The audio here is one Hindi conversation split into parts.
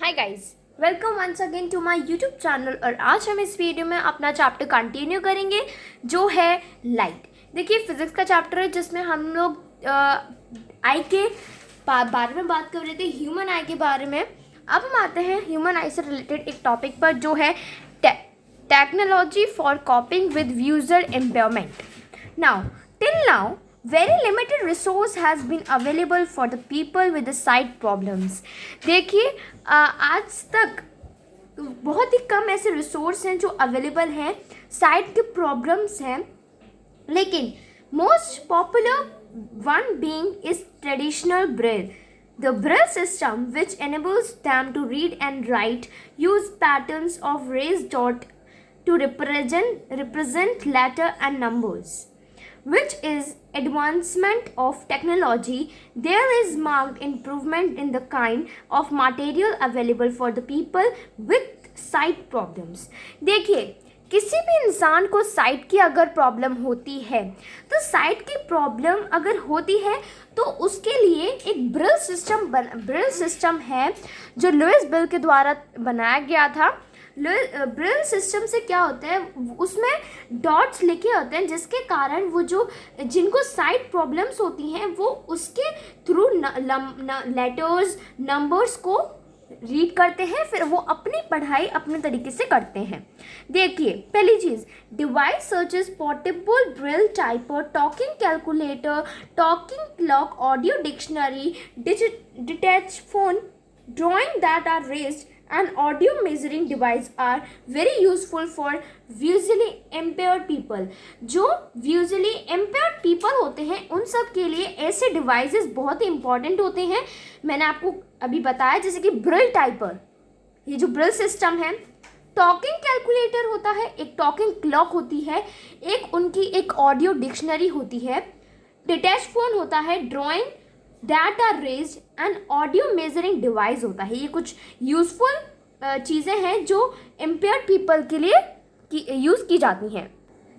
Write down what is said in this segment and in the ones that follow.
Hi guys, welcome once again to my YouTube channel. और आज हम इस वीडियो में अपना चैप्टर कंटिन्यू करेंगे जो है लाइट। देखिए, फिजिक्स का चैप्टर है जिसमें हम लोग आई के बारे में बात कर रहे थे, ह्यूमन आई के बारे में। अब हम आते हैं ह्यूमन आई से रिलेटेड एक टॉपिक पर जो है technology for कॉपिंग with visual impairment. Now, very limited resource has been available for the people with the sight problems. देखिए, आज तक बहुत ही कम ऐसे रिसोर्स हैं जो अवेलेबल हैं, साइट के प्रॉब्लम्स हैं, लेकिन most popular one being is traditional braille. The braille system, which enables them to read and write, use patterns of raised dot to represent letter and numbers, which is advancement of technology. There is marked improvement in the kind of material available for the people with sight problems. देखिए, किसी भी इंसान को साइट की अगर प्रॉब्लम होती है, तो साइट की प्रॉब्लम अगर होती है तो उसके लिए एक ब्रेल सिस्टम है जो लुईस ब्रेल के द्वारा बनाया गया था। ब्रेल सिस्टम से क्या होता है, उसमें डॉट्स लिखे होते हैं जिसके कारण वो जिनको साइट प्रॉब्लम्स होती हैं वो उसके थ्रू लेटर्स नंबर्स को रीड करते हैं, फिर वो अपनी पढ़ाई अपने तरीके से करते हैं। देखिए, पहली चीज़, device searches portable Braille typer, talking calculator, talking clock, audio dictionary, detach phone, drawing that are raised and audio measuring device are very useful for visually impaired people. जो visually impaired people होते हैं उन सब के लिए ऐसे डिवाइसेस बहुत ही इंपॉर्टेंट होते हैं। मैंने आपको अभी बताया, जैसे कि ब्रेल टाइपर, ये जो ब्रेल सिस्टम है, टॉकिंग कैलकुलेटर होता है, एक टॉकिंग क्लॉक होती है, एक उनकी एक ऑडियो डिक्शनरी होती है, डिटैच फोन होता है, drawing that are raised and audio measuring device होता है। ये कुछ यूजफुल चीज़ें हैं जो इम्पेयर्ड पीपल के लिए यूज़ की जाती हैं।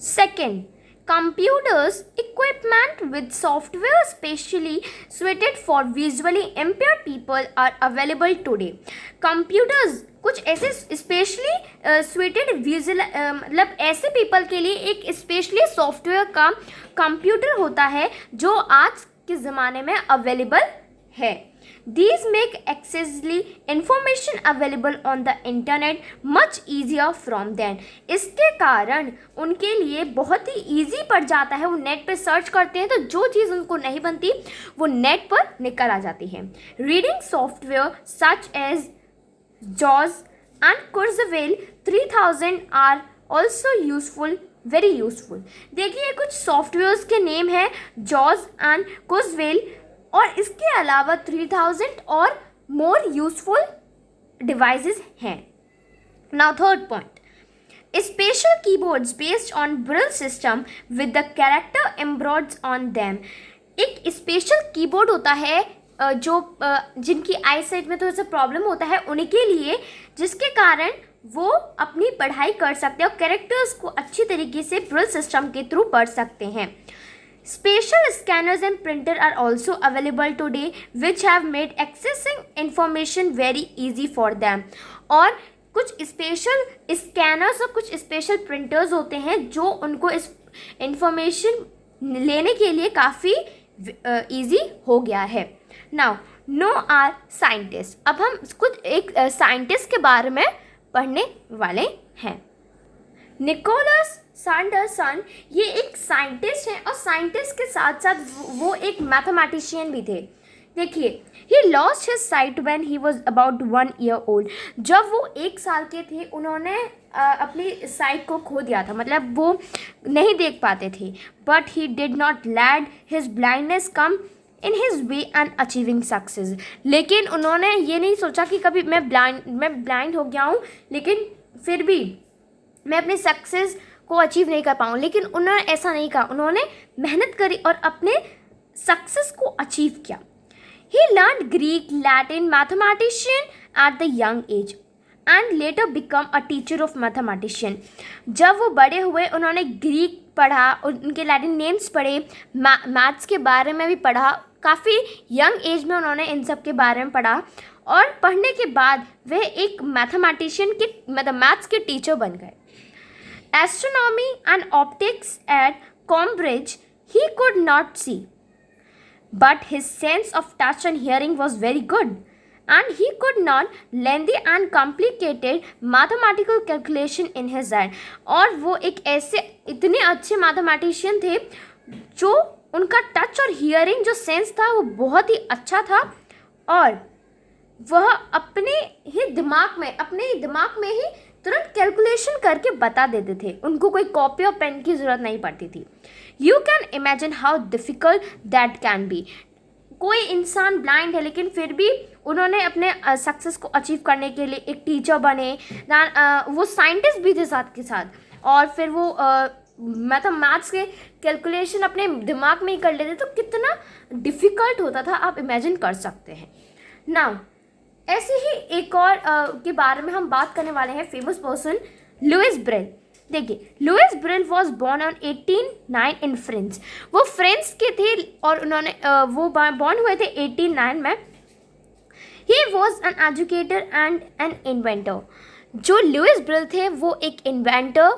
Second, computers equipment with software specially suited for visually impaired people are available today. Computers कुछ ऐसे स्पेशली सुइटेड विजुअल मतलब ऐसे पीपल के लिए एक स्पेशली सॉफ्टवेयर का कंप्यूटर होता है जो आज के ज़माने में अवेलेबल है। These make accessibly information available on the internet much easier from then. इसके कारण उनके लिए बहुत ही ईजी पड़ जाता है, वो नेट पे सर्च करते हैं तो जो चीज़ उनको नहीं बनती वो नेट पर निकल आ जाती है। Reading software such as JAWS and Kurzweil 3000 are also useful, very useful. देखिए, कुछ सॉफ्टवेयर्स के नेम है JAWS and Kurzweil, और इसके अलावा 3000 और मोर यूजफुल डिवाइसेस हैं। Now third point, special keyboards based on Braille system with the character embroidered on them. एक स्पेशल कीबोर्ड होता है जो जिनकी आई साइट में थोड़ा सा प्रॉब्लम होता है उनके लिए, जिसके कारण वो अपनी पढ़ाई कर सकते हैं और कैरेक्टर्स को अच्छी तरीके से ब्रेल सिस्टम के थ्रू पढ़ सकते हैं। Special scanners and printer are also available today, which have made accessing information very easy for them. और कुछ स्पेशल स्कैनर्स और कुछ स्पेशल प्रिंटर्स होते हैं जो उनको इस इंफॉर्मेशन लेने के लिए काफ़ी ईजी हो गया है। Now know our scientist. अब हम कुछ एक साइंटिस्ट के बारे में पढ़ने वाले हैं। निकोलस सैंडरसन, ये एक साइंटिस्ट हैं और साइंटिस्ट के साथ साथ वो एक मैथमेटिशियन भी थे। देखिए, he lost his site when he was about 1 year old. जब वो 1 साल के थे उन्होंने अपनी साइट को खो दिया था, मतलब वो नहीं देख पाते थे। But he did not let his blindness come in his way and achieving success. लेकिन उन्होंने ये नहीं सोचा कि कभी मैं ब्लाइंड हो गया हूँ लेकिन फिर भी मैं अपने सक्सेस को अचीव नहीं कर पाऊँ, लेकिन उन्होंने ऐसा नहीं कहा, उन्होंने मेहनत करी और अपने सक्सेस को अचीव किया। He learn Greek, Latin, mathematician at the young age and later become a teacher of mathematician. जब वो बड़े हुए उन्होंने ग्रीक पढ़ा, उनके लैटिन नेम्स पढ़े, मैथ्स के बारे में भी पढ़ा, काफ़ी यंग एज में उन्होंने इन सब के बारे में पढ़ा और पढ़ने के बाद वह एक मैथमेटिशियन के मतलब मैथ्स के टीचर बन गए। Astronomy and optics at Cambridge he could not see, but his sense of touch and hearing was very good, and he could not lengthy and complicated mathematical calculation in his hand। और वो एक ऐसे इतने अच्छे मैथमेटिशियन थे जो उनका टच और हियरिंग जो सेंस था वो बहुत ही अच्छा था, और वह अपने ही दिमाग में ही तुरंत कैलकुलेशन करके बता देते थे। उनको कोई कॉपी और पेन की ज़रूरत नहीं पड़ती थी। You can imagine how difficult that can be. कोई इंसान ब्लाइंड है लेकिन फिर भी उन्होंने अपने सक्सेस को अचीव करने के लिए एक टीचर बने, वो साइंटिस्ट भी थे साथ के साथ, और फिर वो मैथ्स के कैलकुलेशन अपने दिमाग में ही कर लेते। तो कितना डिफ़िकल्ट होता था आप इमेजिन कर सकते हैं। नाउ ऐसे ही एक और के बारे में हम बात करने वाले हैं, फेमस पर्सन लुइस ब्रेल। देखिए, Louis Braille was born on 1809 in France. वो फ्रांस के थे और उन्होंने वो बॉर्न हुए थे 1809 में। He was an educator and N inventor. जो लुइस ब्रेल थे वो एक इन्वेंटर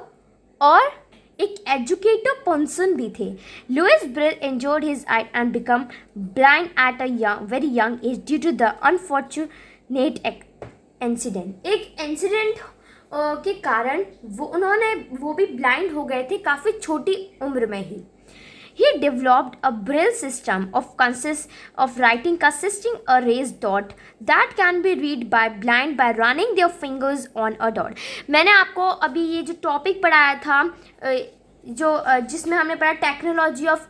और एक एजुकेटर पर्सन भी थे। Louis Braille enjoyed his eye and become blind at a very young age due to the unfortunate incident। एक इंसिडेंट के कारण वो भी ब्लाइंड हो गए थे काफ़ी छोटी उम्र में ही। He developed a braille system of writing consisting a raised dot that can be read by blind by running their fingers on a dot। मैंने आपको अभी ये जो टॉपिक पढ़ाया था जिसमें हमने पढ़ा technology of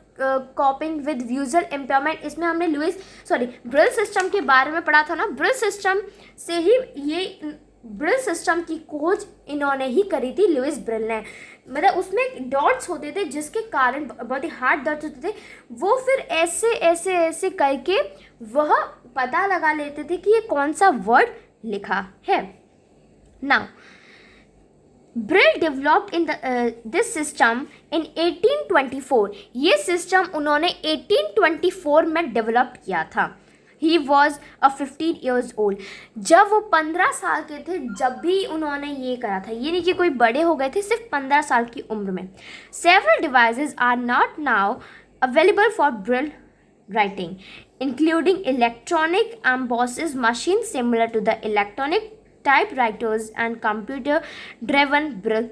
कॉपिंग with visual impairment, इसमें हमने ब्रेल सिस्टम के बारे में पढ़ा था ना। ब्रेल सिस्टम से ही ये ब्रेल सिस्टम की खोज इन्होंने ही करी थी, लुइस ब्रेल ने। मतलब उसमें डॉट्स होते थे जिसके कारण बहुत ही हार्ड दर्द होते थे। वो फिर ऐसे करके वह पता लगा लेते थे कि ये कौन सा वर्ड लिखा है। Now Braille developed in this system in 1824। ये सिस्टम उन्होंने 1824 में डेवलप किया था। He was a 15 years old। जब वो 15 साल के थे जब भी उन्होंने ये करा था, ये नहीं कि कोई बड़े हो गए थे, सिर्फ 15 साल की उम्र में। Several devices are not now available for braille writing, including electronic embossing machines similar to the electronic typewriters and computer-driven braille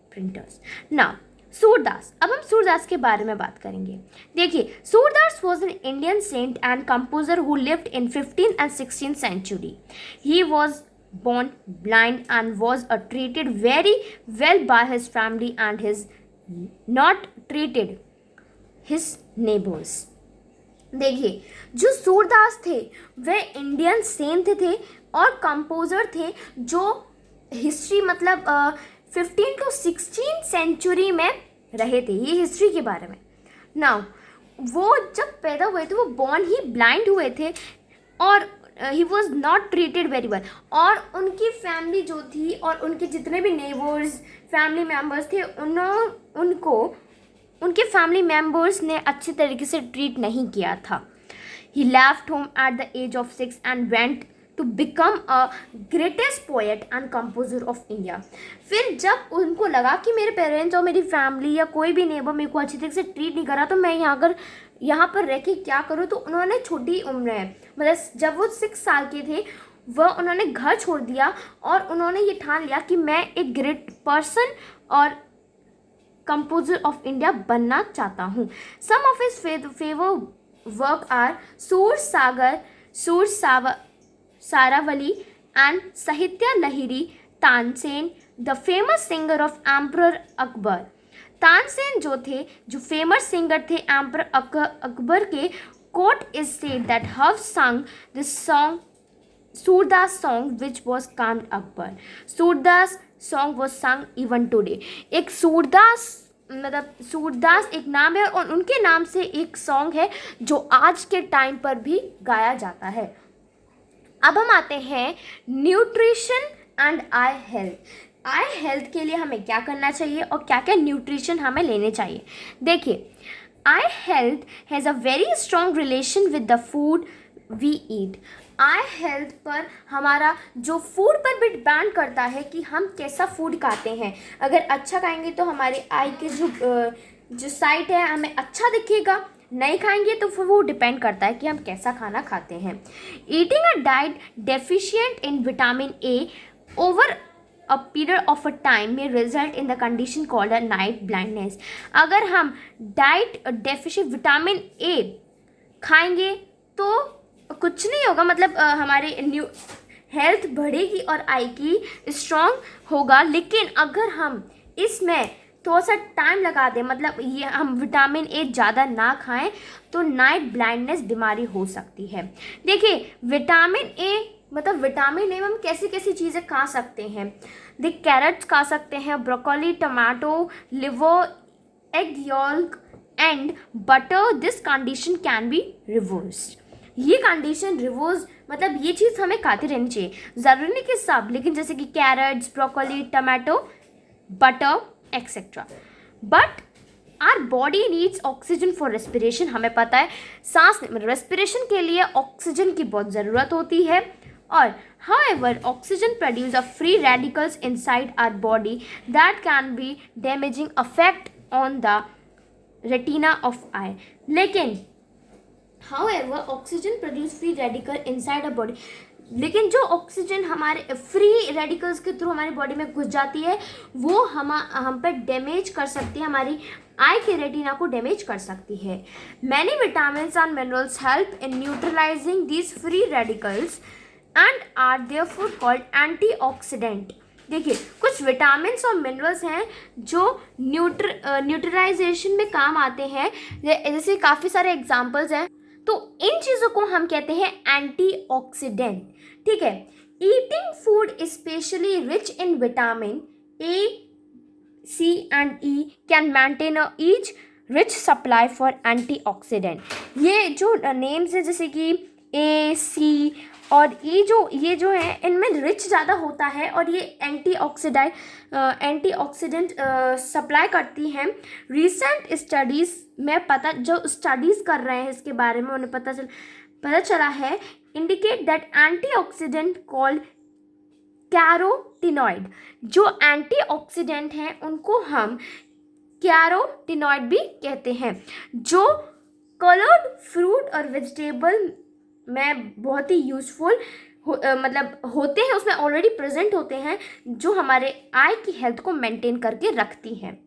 printers। Now Surdas, अब हम सूरदास के बारे में बात करेंगे। देखिए, Surdas was an Indian saint and composer who lived in 15th and 16th century। He was born blind and was treated very well by his family and his not treated his neighbors। देखिए, जो सूरदास थे वे इंडियन सेंट थे और कंपोजर थे जो हिस्ट्री मतलब 15 to 16 सेंचुरी में रहे थे। ये हिस्ट्री के बारे में। नाउ वो जब पैदा हुए थे वो बॉर्न ही ब्लाइंड हुए थे और he was not treated very well. और उनकी फैमिली जो थी और उनके जितने भी नेबर्स फैमिली मेम्बर्स थे उनको उनके फैमिली मेम्बर्स ने अच्छे तरीके से ट्रीट नहीं किया था। He left home at the age of 6 and went to become a greatest poet and composer of India. फिर जब उनको लगा कि मेरे पेरेंट्स और मेरी फैमिली या कोई भी नेबर मेरे को अच्छी तरीके से ट्रीट नहीं करा तो मैं यहाँ पर रह के क्या करूँ, तो उन्होंने छोटी उम्र में मतलब जब वो 6 साल के थे उन्होंने घर छोड़ दिया और उन्होंने ये ठान लिया कि मैं एक ग्रेट पर्सन और कंपोजर ऑफ इंडिया बनना चाहता हूँ। Some of his favourite work are Sur Saravali and Sahitya Lahari Tansen, the famous singer of emperor Akbar. Tansen जो फेमस सिंगर थे एम्परर अकबर के, quote is said that have sung this song Surdas song which was calmed Akbar. Surdas song was sung even today. एक सूरदास एक नाम है और उनके नाम से एक सॉन्ग है जो आज के टाइम पर भी गाया जाता है। अब हम आते हैं nutrition and I health. I health के लिए हमें क्या करना चाहिए और क्या क्या न्यूट्रिशन हमें लेने चाहिए। देखिए, eye health has a very strong relation with the food we eat. Eye health पर हमारा जो फूड पर भी डिपेंड करता है कि हम कैसा फूड खाते हैं। अगर अच्छा खाएंगे तो हमारे आई के जो साइट है हमें अच्छा दिखेगा, नहीं खाएंगे तो फिर वो डिपेंड करता है कि हम कैसा खाना खाते हैं। Eating a diet deficient in vitamin A over a period of a time में result in the condition called a night blindness. अगर हम डाइट डेफिशिएंट विटामिन ए खाएंगे तो कुछ नहीं होगा, मतलब हमारे न्यू हेल्थ बढ़ेगी और आई की स्ट्रॉन्ग होगा। लेकिन अगर हम इसमें थोड़ा सा टाइम लगा दें, मतलब ये हम विटामिन ए ज़्यादा ना खाएं, तो नाइट ब्लाइंडनेस बीमारी हो सकती है। देखिए विटामिन ए, मतलब विटामिन ए में हम कैसी कैसी चीज़ें खा सकते हैं। देख कैरेट्स खा सकते हैं, broccoli, tomato, liver, egg yolk and butter. This condition can be reversed. ये कंडीशन रिवर्स, मतलब ये चीज़ हमें खाती रहनी चाहिए, ज़रूरी नहीं कि सब, लेकिन जैसे कि carrots, broccoli, tomato, butter etcetera. But our body needs oxygen for respiration. हमें पता है सांस रेस्पिरेशन के लिए ऑक्सीजन की बहुत ज़रूरत होती है। और however oxygen produce a free radicals inside our body that can be damaging effect on the retina of eye. लेकिन however oxygen produce free radical inside a body, लेकिन जो ऑक्सीजन हमारे फ्री रेडिकल्स के थ्रू हमारी बॉडी में घुस जाती है वो हम पे डैमेज कर सकती है, हमारी आई के रेटिना को डैमेज कर सकती है। Many vitamin and minerals help in neutralising these free radicals and are therefore called antioxidant. देखिए कुछ विटामिन और मिनरल्स हैं जो न्यूट्रलाइजेशन में काम आते हैं, जैसे काफ़ी सारे एग्जांपल्स हैं। तो इन चीज़ों को हम कहते हैं एंटीऑक्सीडेंट। ठीक है, eating food specially rich in vitamin A, C and E can maintain a each rich supply for antioxidant. ये जो नेम्स है जैसे कि ए, सी और ये जो है इनमें रिच ज़्यादा होता है और ये एंटीऑक्सीडेंट सप्लाई करती हैं। रीसेंट स्टडीज़ में जो स्टडीज़ कर रहे हैं इसके बारे में उन्हें पता चला है indicate that antioxidant called carotenoid. जो एंटीऑक्सीडेंट हैं उनको हम कैरोटीनॉइड भी कहते हैं, जो कलर्ड फ्रूट और वेजिटेबल में बहुत ही यूज़फुल मतलब होते हैं, उसमें ऑलरेडी प्रेजेंट होते हैं, जो हमारे आई की हेल्थ को मेंटेन करके रखती हैं।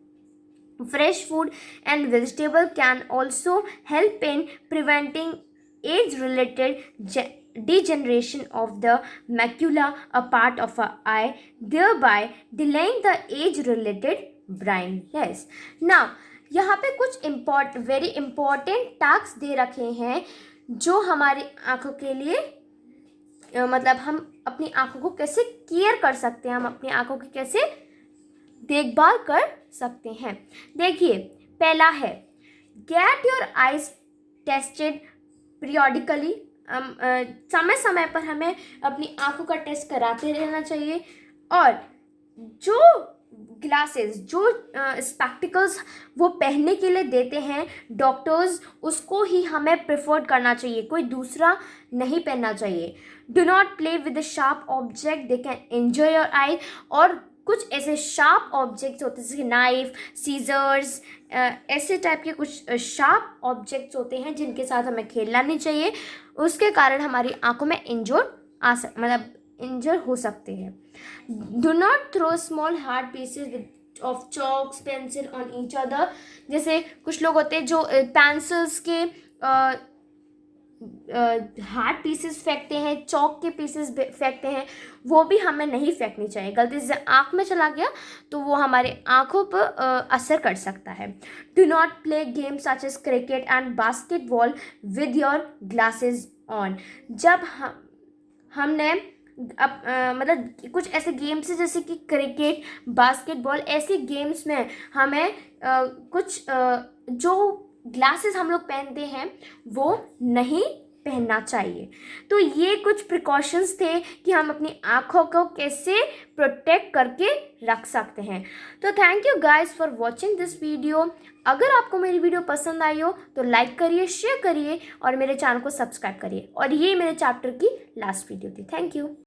Fresh food and vegetable can also help in preventing age related degeneration of the macula, a part of our eye, thereby delaying the age-related blindness. Now, यहाँ पे कुछ वेरी इंपॉर्टेंट टास्क दे रखे हैं जो हमारी आँखों के लिए मतलब हम अपनी आँखों को कैसे केयर कर सकते हैं, हम अपनी आँखों की कैसे देखभाल कर सकते हैं। देखिए पहला है get your eyes tested periodically. समय समय पर हमें अपनी आँखों का टेस्ट कराते रहना चाहिए। और जो ग्लासेस, जो स्पेक्टिकल्स वो पहनने के लिए देते हैं डॉक्टर्स, उसको ही हमें प्रेफर करना चाहिए, कोई दूसरा नहीं पहनना चाहिए। Do not play with the sharp object, they can injure your eye. और कुछ ऐसे शार्प ऑब्जेक्ट्स होते हैं जैसे नाइफ, सीजर्स, ऐसे टाइप के कुछ शार्प ऑब्जेक्ट्स होते हैं जिनके साथ हमें खेलना नहीं चाहिए, उसके कारण हमारी आंखों में इंजर हो सकते हैं। Do not throw small hard pieces of chalks pencil on each other. जैसे कुछ लोग होते हैं जो पेंसिल्स के हार्ड पीसेस फेंकते हैं, चॉक के पीसेस फेंकते हैं, वो भी हमें नहीं फेंकनी चाहिए। गलती से आँख में चला गया तो वो हमारे आँखों पर असर कर सकता है। Do not play games such as cricket and basketball with your glasses on. जब हमने मतलब कुछ ऐसे गेम्स हैं जैसे कि क्रिकेट, बास्केटबॉल, ऐसे गेम्स में हमें कुछ जो ग्लासेस हम लोग पहनते हैं वो नहीं पहनना चाहिए। तो ये कुछ प्रिकॉशंस थे कि हम अपनी आँखों को कैसे प्रोटेक्ट करके रख सकते हैं। तो thank you guys for watching this video. अगर आपको मेरी वीडियो पसंद आई हो तो लाइक करिए, शेयर करिए और मेरे चैनल को सब्सक्राइब करिए। और ये मेरे चैप्टर की लास्ट वीडियो थी। Thank you.